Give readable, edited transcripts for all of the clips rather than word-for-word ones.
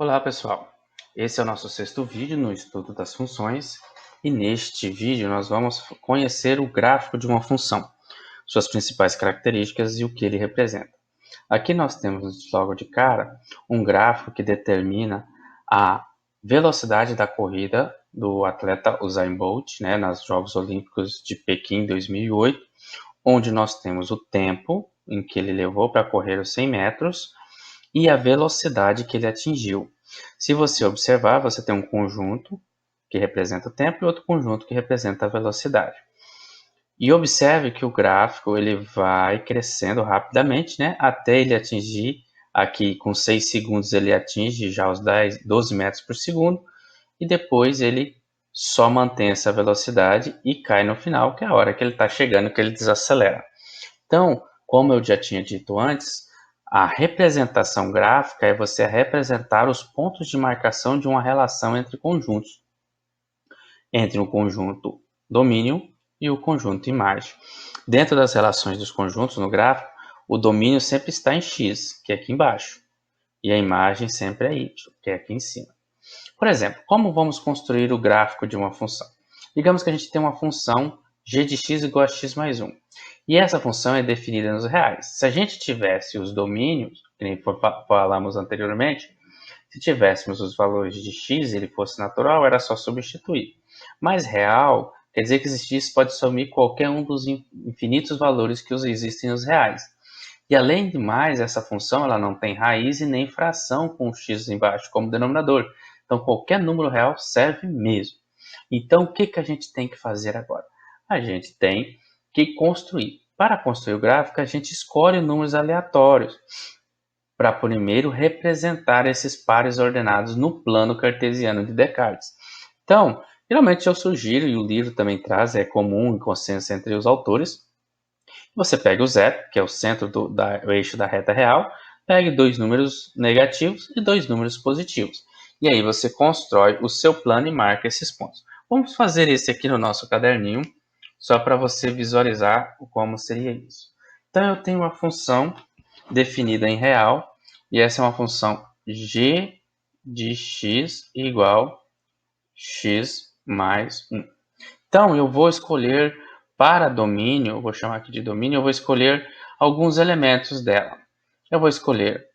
Olá pessoal, esse é o nosso sexto vídeo no estudo das funções e neste vídeo nós vamos conhecer o gráfico de uma função, suas principais características e o que ele representa. Aqui nós temos logo de cara um gráfico que determina a velocidade da corrida do atleta Usain Bolt, nos Jogos Olímpicos de Pequim 2008, onde nós temos o tempo em que ele levou para correr os 100 metros e a velocidade que ele atingiu. Se você observar, você tem um conjunto que representa o tempo e outro conjunto que representa a velocidade. E observe que o gráfico ele vai crescendo rapidamente, até ele atingir, aqui com 6 segundos ele atinge já os 12 metros por segundo, e depois ele só mantém essa velocidade e cai no final, que é a hora que ele está chegando, que ele desacelera. Então, como eu já tinha dito antes, a representação gráfica é você representar os pontos de marcação de uma relação entre conjuntos, entre o conjunto domínio e o conjunto imagem. Dentro das relações dos conjuntos no gráfico, o domínio sempre está em x, que é aqui embaixo, e a imagem sempre é y, que é aqui em cima. Por exemplo, como vamos construir o gráfico de uma função? Digamos que a gente tem uma função g de x igual a x mais 1. E essa função é definida nos reais. Se a gente tivesse os domínios, que nem falamos anteriormente, se tivéssemos os valores de x e ele fosse natural, era só substituir. Mas real quer dizer que esse x pode assumir qualquer um dos infinitos valores que existem nos reais. E além de mais, essa função ela não tem raiz e nem fração com o x embaixo como denominador. Então, qualquer número real serve mesmo. Então, o que a gente tem que fazer agora? A gente tem que construir. Para construir o gráfico, a gente escolhe números aleatórios para primeiro representar esses pares ordenados no plano cartesiano de Descartes. Então, geralmente eu sugiro, e o livro também traz, é comum em consenso entre os autores, você pega o zero, que é o centro do eixo da reta real, pegue dois números negativos e dois números positivos. E aí você constrói o seu plano e marca esses pontos. Vamos fazer esse aqui no nosso caderninho, só para você visualizar como seria isso. Então eu tenho uma função definida em real, e essa é uma função g de x igual x mais 1. Então eu vou escolher para domínio, eu vou chamar aqui de domínio, eu vou escolher alguns elementos dela. Eu vou escolher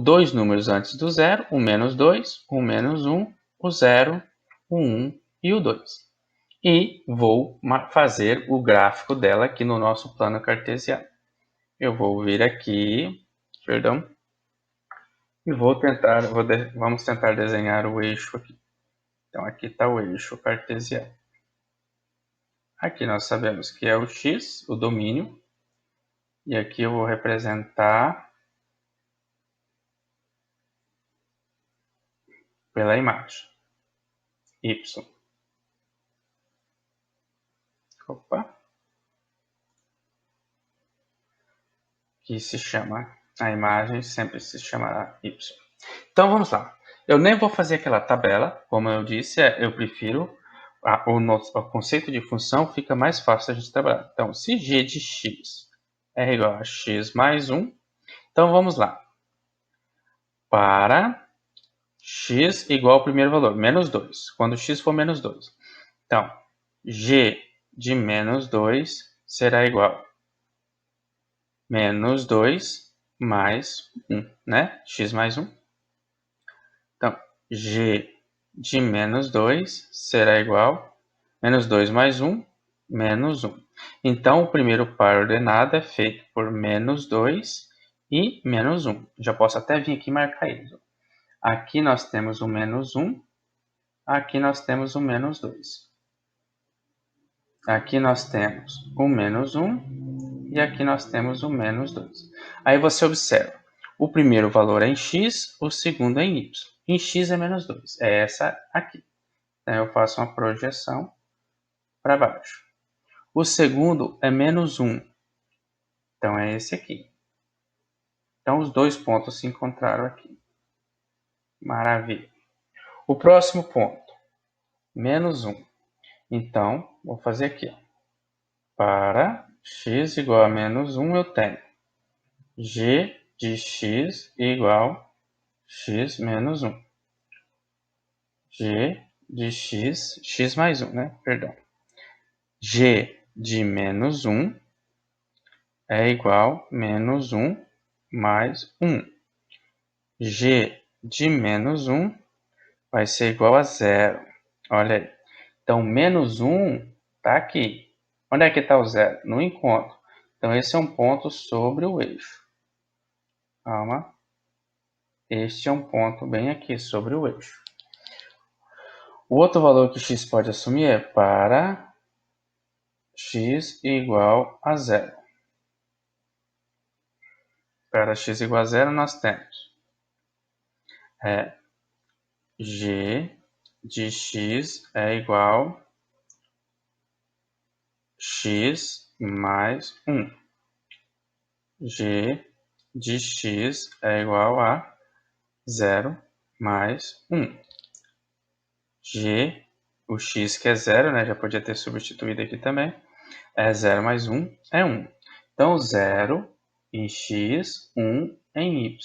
dois números antes do zero, o menos 2, o menos 1, o 0, o 1 e o 2. E vou fazer o gráfico dela aqui no nosso plano cartesiano. Eu vou vir aqui, e vamos tentar desenhar o eixo aqui. Então aqui está o eixo cartesiano. Aqui nós sabemos que é o x, o domínio, e aqui eu vou representar pela imagem, y. Opa. Que se chama, a imagem sempre se chamará y. Então vamos lá. Eu nem vou fazer aquela tabela, como eu disse, eu prefiro, o conceito de função fica mais fácil a gente trabalhar. Então, se g de x é igual a x mais 1, então vamos lá. Para x igual ao primeiro valor, menos 2, quando x for menos 2. Então, g de menos 2 será igual a menos 2 mais 1, x mais 1. Então, g de menos 2 será igual a menos 2 mais 1, menos 1. Então, o primeiro par ordenado é feito por menos 2 e menos 1. Já posso até vir aqui e marcar isso. Aqui nós temos o menos 1, aqui nós temos o menos 2. Aqui nós temos o menos 1 e aqui nós temos o menos 2. Aí você observa, o primeiro valor é em x, o segundo é em y. Em x é menos 2, é essa aqui. Então eu faço uma projeção para baixo. O segundo é menos 1, então é esse aqui. Então os dois pontos se encontraram aqui. Maravilha. O próximo ponto, menos 1. Então, vou fazer aqui. Para x igual a menos 1, eu tenho g de x igual a x menos 1. G de x mais 1, né? Perdão. G de menos 1 é igual a menos 1 mais 1. G de menos 1 vai ser igual a 0. Olha aí. Então, menos 1 está aqui. Onde é que está o 0? No encontro. Então, esse é um ponto sobre o eixo. Calma. Este é um ponto bem aqui sobre o eixo. O outro valor que x pode assumir é para x igual a 0. Para x igual a 0, nós temos g de x é igual a x mais 1. G de x é igual a 0 mais 1. G, o x que é 0, né, já podia ter substituído aqui também, é 0 mais 1 é 1. Então, 0 em x, 1 em y.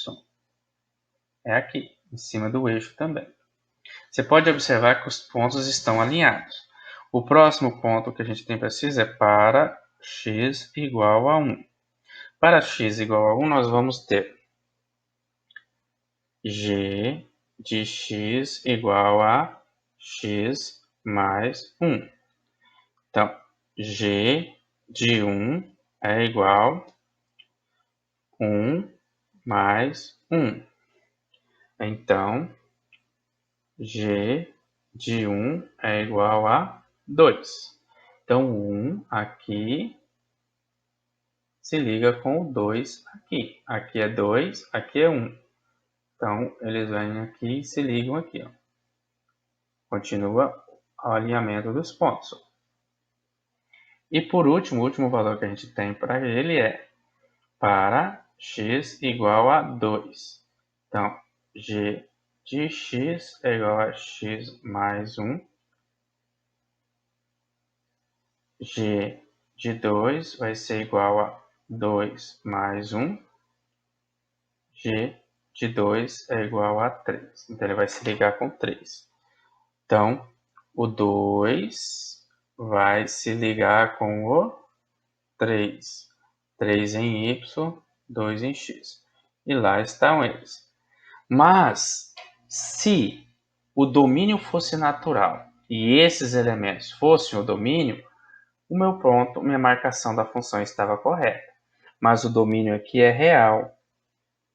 É aqui, em cima do eixo também. Você pode observar que os pontos estão alinhados. O próximo ponto que a gente tem preciso é para x igual a 1. Para x igual a 1, nós vamos ter g de x igual a x mais 1. Então, g de 1 é igual a 1 mais 1. Então, g de 1 é igual a 2. Então, o 1 aqui se liga com o 2 aqui. Aqui é 2, aqui é 1. Então, eles vêm aqui e se ligam aqui. Ó. Continua o alinhamento dos pontos. E por último, o último valor que a gente tem para ele é para x igual a 2. Então, g de x é igual a x mais 1. G de 2 vai ser igual a 2 mais 1. G de 2 é igual a 3. Então, ele vai se ligar com 3. Então, o 2 vai se ligar com o 3. 3 em y, 2 em x. E lá estão eles. Mas, se o domínio fosse natural e esses elementos fossem o domínio, o meu ponto, minha marcação da função estava correta. Mas o domínio aqui é real.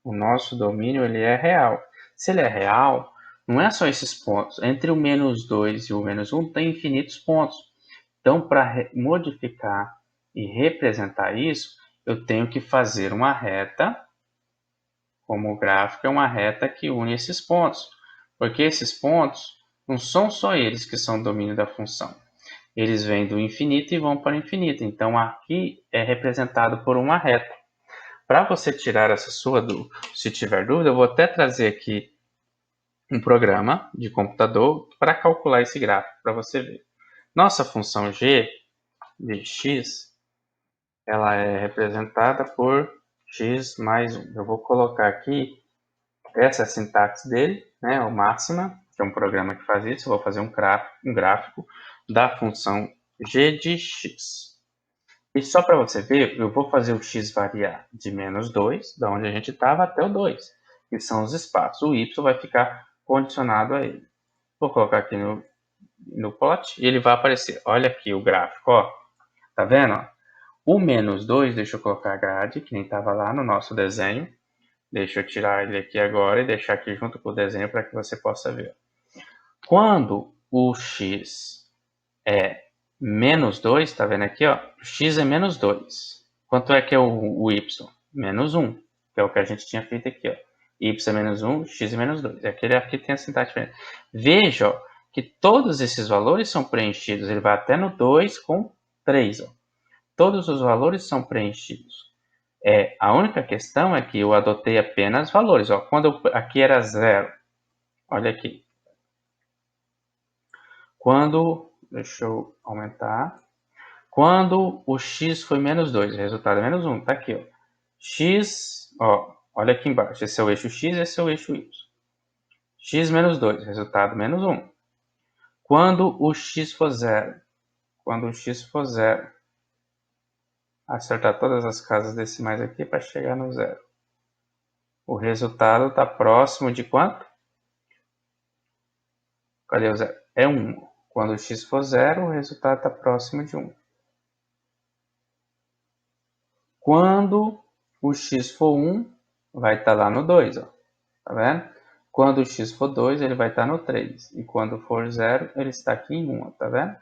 O nosso domínio ele é real. Se ele é real, não é só esses pontos. Entre o menos 2 e o menos 1 tem infinitos pontos. Então, para modificar e representar isso, eu tenho que fazer uma reta, como o gráfico é uma reta que une esses pontos. Porque esses pontos não são só eles que são o domínio da função. Eles vêm do infinito e vão para o infinito. Então, aqui é representado por uma reta. Para você tirar essa sua dúvida, se tiver dúvida, eu vou até trazer aqui um programa de computador para calcular esse gráfico, para você ver. Nossa função g de x, ela é representada por x mais 1. Eu vou colocar aqui, essa é a sintaxe dele, né, o máxima, que é um programa que faz isso. Eu vou fazer um gráfico da função g de x. E só para você ver, eu vou fazer o x variar de menos 2, da onde a gente estava, até o 2, que são os espaços. O y vai ficar condicionado a ele. Vou colocar aqui no plot e ele vai aparecer. Olha aqui o gráfico, ó. Tá vendo? O menos 2, deixa eu colocar a grade, que nem estava lá no nosso desenho. Deixa eu tirar ele aqui agora e deixar aqui junto com o desenho para que você possa ver. Quando o x é menos 2, tá vendo aqui, ó? X é menos 2. Quanto é que é o y? Menos 1, que é o que a gente tinha feito aqui, ó. Y é menos 1, x é menos 2. Aquele aqui tem a sintaxe diferente. Veja, ó, que todos esses valores são preenchidos. Ele vai até no 2 com 3, ó. Todos os valores são preenchidos. A única questão é que eu adotei apenas valores, ó. Quando aqui era 0, olha aqui. Deixa eu aumentar. Quando o x foi menos 2, o resultado é menos 1. Tá aqui, ó. X, ó, olha aqui embaixo. Esse é o eixo x, esse é o eixo y. x menos 2, resultado menos 1. Quando o x for 0, acertar todas as casas decimais aqui para chegar no 0. O resultado está próximo de quanto? Cadê o 0? É 1. Quando o x for 0, o resultado está próximo de 1. Quando o x for 1, vai estar lá no 2. Ó. Tá vendo? Quando o x for 2, ele vai estar no 3. E quando for 0, ele está aqui em 1. Tá vendo?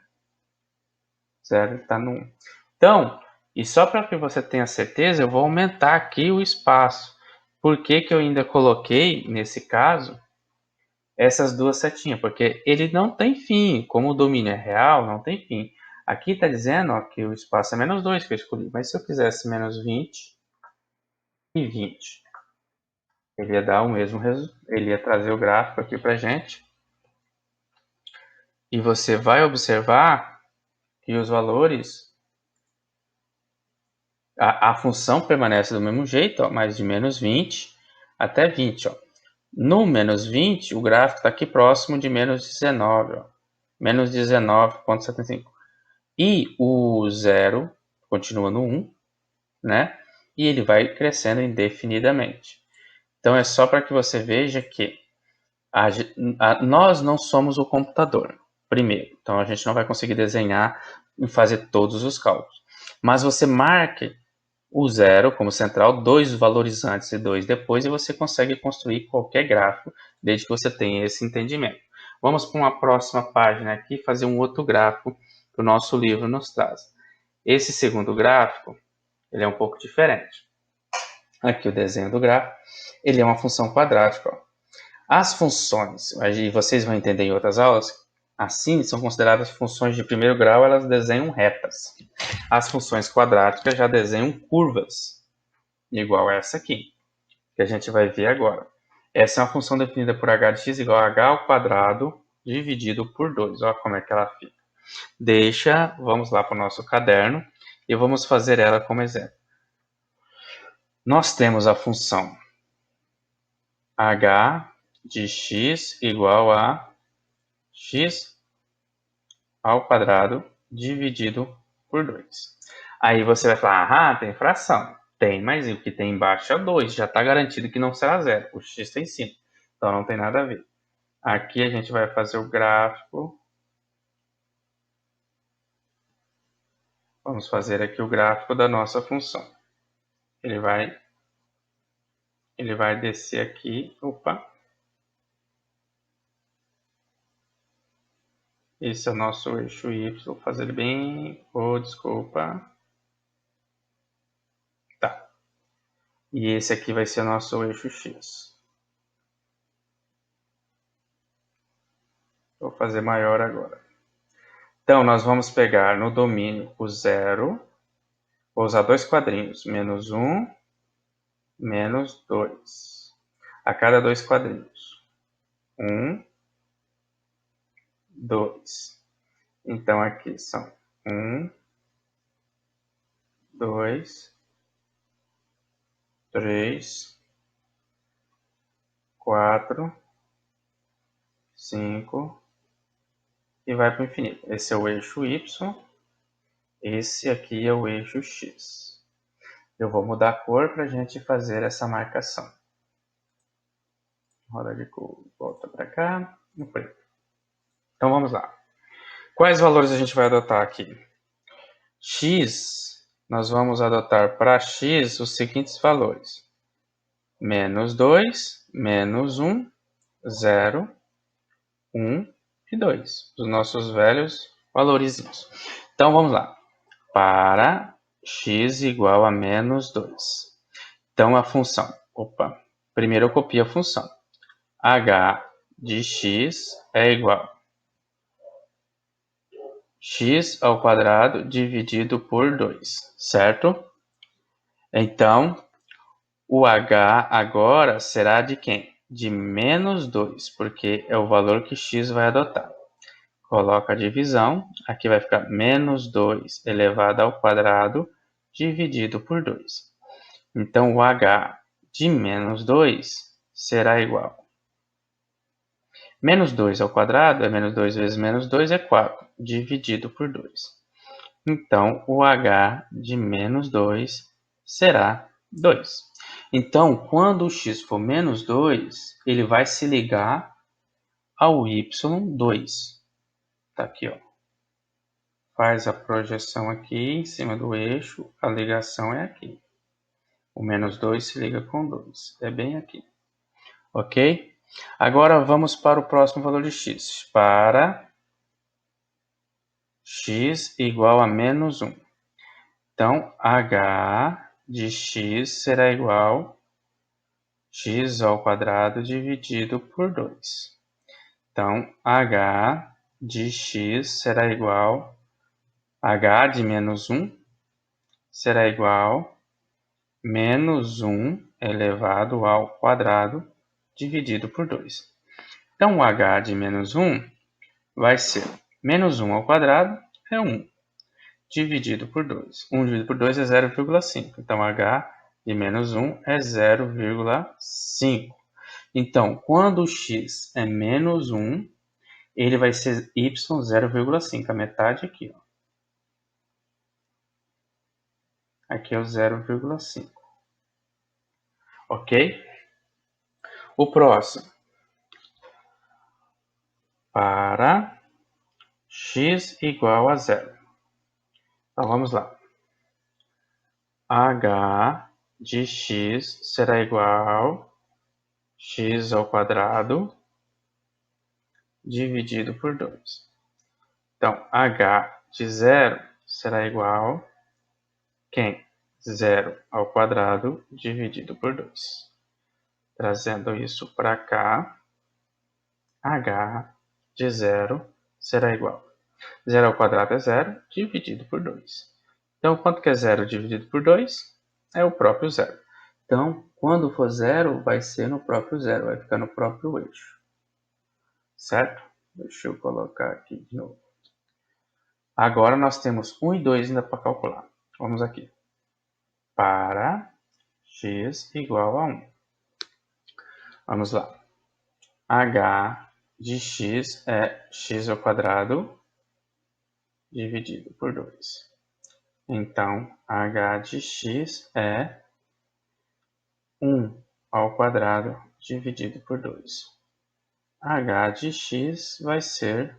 0 está no 1. Então, e só para que você tenha certeza, eu vou aumentar aqui o espaço. Por que que eu ainda coloquei, nesse caso, essas duas setinhas? Porque ele não tem fim. Como o domínio é real, não tem fim. Aqui está dizendo ó, que o espaço é menos 2 que eu escolhi. Mas se eu quisesse menos 20 e 20, ele ia dar o mesmo resultado. Ele ia trazer o gráfico aqui para gente. E você vai observar que os valores, a função permanece do mesmo jeito, ó, mas de menos 20 até 20. Ó. No menos 20, o gráfico está aqui próximo de menos 19, ó, menos 19,75. E o 0 continua no 1, né? E ele vai crescendo indefinidamente. Então é só para que você veja que nós não somos o computador, primeiro. Então a gente não vai conseguir desenhar e fazer todos os cálculos. Mas você marque o 0 como central, 2 valores antes e 2 depois, e você consegue construir qualquer gráfico, desde que você tenha esse entendimento. Vamos para uma próxima página aqui, fazer um outro gráfico que o nosso livro nos traz. Esse segundo gráfico, ele é um pouco diferente. Aqui o desenho do gráfico, ele é uma função quadrática. Ó. As funções, e vocês vão entender em outras aulas, assim são consideradas funções de primeiro grau, elas desenham retas. As funções quadráticas já desenham curvas, igual essa aqui, que a gente vai ver agora. Essa é uma função definida por h de x igual a h ao quadrado dividido por 2. Olha como é que ela fica. Vamos lá para o nosso caderno e vamos fazer ela como exemplo. Nós temos a função h de x igual a x ao quadrado dividido por 2. Aí você vai falar, tem fração. Tem, mas o que tem embaixo é 2. Já está garantido que não será 0. O x está em cima. Então não tem nada a ver. Aqui a gente vai fazer o gráfico. Vamos fazer aqui o gráfico da nossa função. Ele vai descer aqui. Opa. Esse é o nosso eixo Y. Vou fazer ele bem... desculpa. Tá. E esse aqui vai ser o nosso eixo X. Vou fazer maior agora. Então, nós vamos pegar no domínio o 0. Vou usar dois quadrinhos. Menos 1, menos 2. A cada dois quadrinhos. 1, 2. Então, aqui são 1, 2, 3, 4, 5 e vai para o infinito. Esse é o eixo Y, esse aqui é o eixo X. Eu vou mudar a cor para a gente fazer essa marcação. Roda de cor, volta para cá, no preto. Então vamos lá. Quais valores a gente vai adotar aqui? X, nós vamos adotar para x os seguintes valores. Menos 2, menos 1, 0, 1 e 2. Os nossos velhos valorizinhos. Então, vamos lá. Para x igual a menos 2. Então, a função... Primeiro eu copio a função. h de x é igual x ao quadrado dividido por 2, certo? Então, o h agora será de quem? De menos 2, porque é o valor que x vai adotar. Coloca a divisão, aqui vai ficar menos 2 elevado ao quadrado dividido por 2. Então, o h de menos 2 será igual Menos 2 ao quadrado é menos 2 vezes menos 2 é 4, dividido por 2. Então, o h de menos 2 será 2. Então, quando o x for menos 2, ele vai se ligar ao y2. Tá aqui, ó. Faz a projeção aqui em cima do eixo, a ligação é aqui. O menos 2 se liga com 2, é bem aqui. Ok? Agora vamos para o próximo valor de x. Para x igual a menos 1. Então, h de x será igual a x ao quadrado dividido por 2. Então, h de x será igual a h de menos 1 será igual a menos 1 elevado ao quadrado dividido por 2. Então, o h de menos 1 vai ser menos 1 ao quadrado é 1, dividido por 2. 1 dividido por 2 é 0,5. Então, h de menos 1 é 0,5. Então, quando o x é menos 1, ele vai ser y 0,5, a metade aqui. Ó. Aqui é o 0,5. Ok? O próximo. Para x igual a 0. Então, vamos lá. h de x será igual a x ao quadrado dividido por 2. Então, h de 0 será igual a quem? 0 ao quadrado dividido por 2. Trazendo isso para cá, h de 0 será igual. 0 ao quadrado é 0, dividido por 2. Então, quanto que é 0 dividido por 2? É o próprio 0. Então, quando for 0, vai ser no próprio 0, vai ficar no próprio eixo. Certo? Deixa eu colocar aqui de novo. Agora nós temos 1 e 2 ainda para calcular. Vamos aqui. Para x igual a 1. Vamos lá. h de x é x ao quadrado dividido por 2. Então, h de x é 1 ao quadrado dividido por 2. h de x vai ser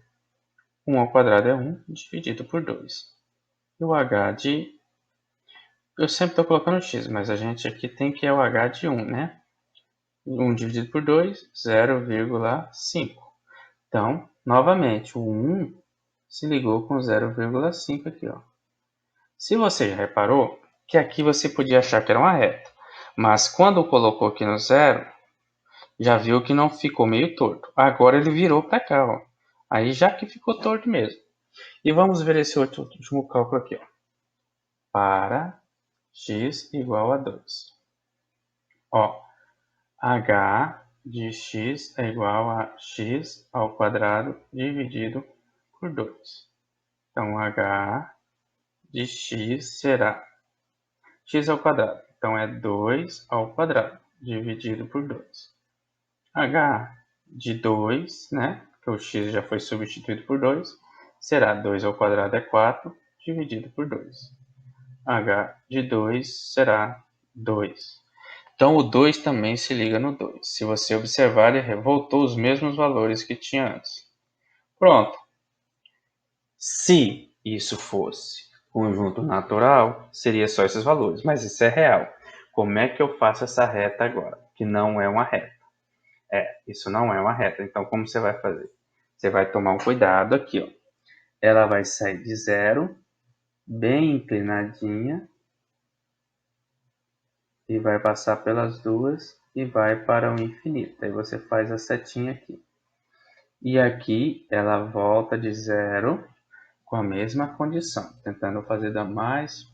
1 ao quadrado é 1 dividido por 2. E o h de... Eu sempre estou colocando x, mas a gente aqui tem que é o h de 1, né? 1 dividido por 2, 0,5. Então, novamente, o 1 se ligou com 0,5 aqui, ó. Se você já reparou que aqui você podia achar que era uma reta, mas quando colocou aqui no 0, já viu que não ficou meio torto. Agora ele virou para cá, ó. Aí já que ficou torto mesmo. E vamos ver esse outro último cálculo aqui, ó. Para x igual a 2. Ó, h de x é igual a x ao quadrado dividido por 2. Então, h de x será x ao quadrado. Então, é 2 ao quadrado dividido por 2. h de 2, né? Porque o x já foi substituído por 2, será 2 ao quadrado é 4 dividido por 2. h de 2 será 2. Então, o 2 também se liga no 2. Se você observar, ele voltou os mesmos valores que tinha antes. Pronto. Se isso fosse conjunto natural, seria só esses valores. Mas isso é real. Como é que eu faço essa reta agora? Que não é uma reta. Isso não é uma reta. Então, como você vai fazer? Você vai tomar um cuidado aqui, ó. Ela vai sair de 0, bem inclinadinha, e vai passar pelas duas e vai para o infinito. Aí você faz a setinha aqui. E aqui ela volta de 0 com a mesma condição, tentando fazer da mais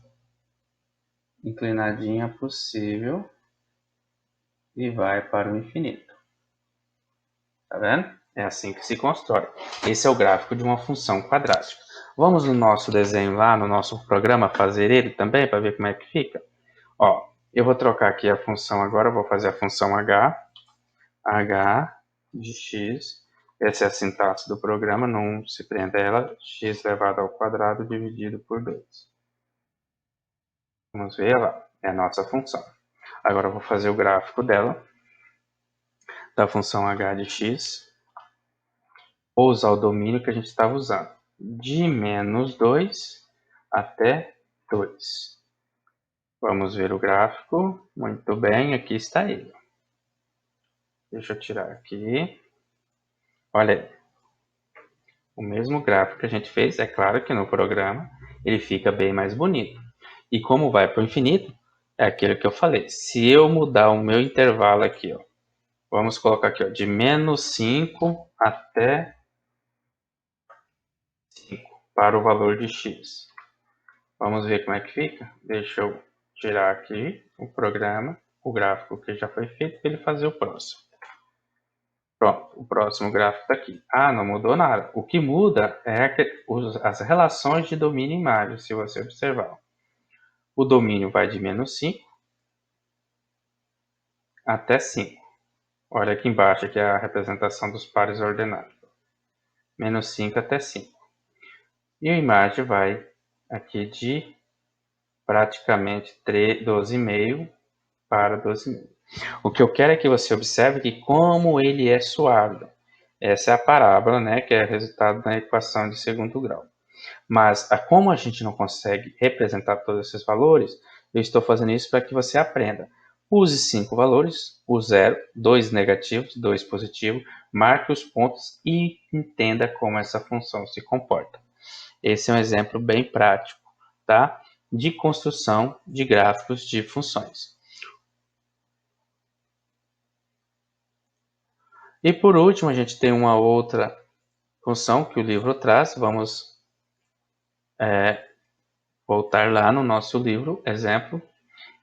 inclinadinha possível e vai para o infinito. Tá vendo? É assim que se constrói. Esse é o gráfico de uma função quadrática. Vamos no nosso desenho lá, no nosso programa, fazer ele também, para ver como é que fica? Ó, eu vou trocar aqui a função agora, vou fazer a função h de x Essa é a sintaxe do programa, não se prenda a ela, x elevado ao quadrado dividido por 2. Vamos ver lá, é a nossa função. Agora eu vou fazer o gráfico dela, da função h de x. Vou usar o domínio que a gente estava usando, de menos 2 até 2. Vamos ver o gráfico. Muito bem, aqui está ele. Deixa eu tirar aqui. Olha aí. O mesmo gráfico que a gente fez, é claro que no programa ele fica bem mais bonito. E como vai para o infinito, é aquilo que eu falei. Se eu mudar o meu intervalo aqui, ó, vamos colocar aqui, ó, de menos 5 até 5 para o valor de x. Vamos ver como é que fica? Deixa eu tirar aqui o programa, o gráfico que já foi feito, para ele fazer o próximo. Pronto, o próximo gráfico está aqui. Ah, não mudou nada. O que muda é as relações de domínio e imagem, se você observar. O domínio vai de menos 5 até 5. Olha aqui embaixo, aqui é a representação dos pares ordenados. Menos 5 até 5. E a imagem vai aqui de praticamente 12,5 para 12,5. O que eu quero é que você observe que como ele é suave. Essa é a parábola, né, que é resultado da equação de segundo grau. Mas como a gente não consegue representar todos esses valores, eu estou fazendo isso para que você aprenda. Use 5 valores, o 0, 2 negativos, 2 positivos, marque os pontos e entenda como essa função se comporta. Esse é um exemplo bem prático, tá? De construção de gráficos de funções. E por último, a gente tem uma outra função que o livro traz. Vamos voltar lá no nosso livro, exemplo.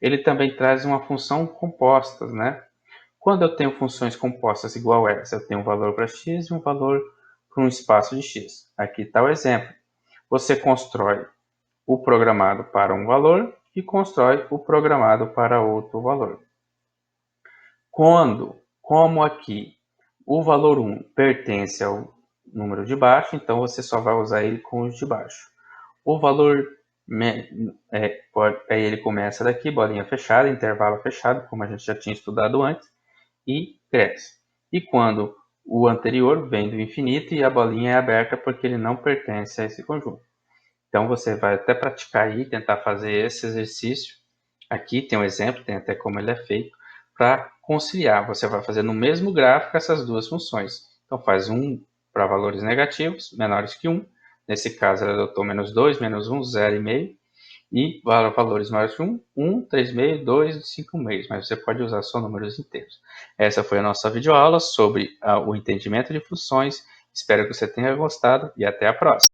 Ele também traz uma função composta, né? Quando eu tenho funções compostas igual a essa, eu tenho um valor para x e um valor para um espaço de x. Aqui está o exemplo. Você constrói o programado para um valor e constrói o programado para outro valor. Como aqui o valor 1 pertence ao número de baixo, então você só vai usar ele com os de baixo. O valor, aí ele começa daqui, bolinha fechada, intervalo fechado, como a gente já tinha estudado antes, e cresce. E quando o anterior vem do infinito e a bolinha é aberta porque ele não pertence a esse conjunto. Então você vai até praticar aí, tentar fazer esse exercício. Aqui tem um exemplo, tem até como ele é feito, para conciliar. Você vai fazer no mesmo gráfico essas duas funções. Então faz um para valores negativos, menores que 1. Nesse caso ela adotou menos 2, menos 1, 0,5. E valores maiores que 1, 1, 3,5, 2, 5,5. Mas você pode usar só números inteiros. Essa foi a nossa videoaula sobre o entendimento de funções. Espero que você tenha gostado e até a próxima.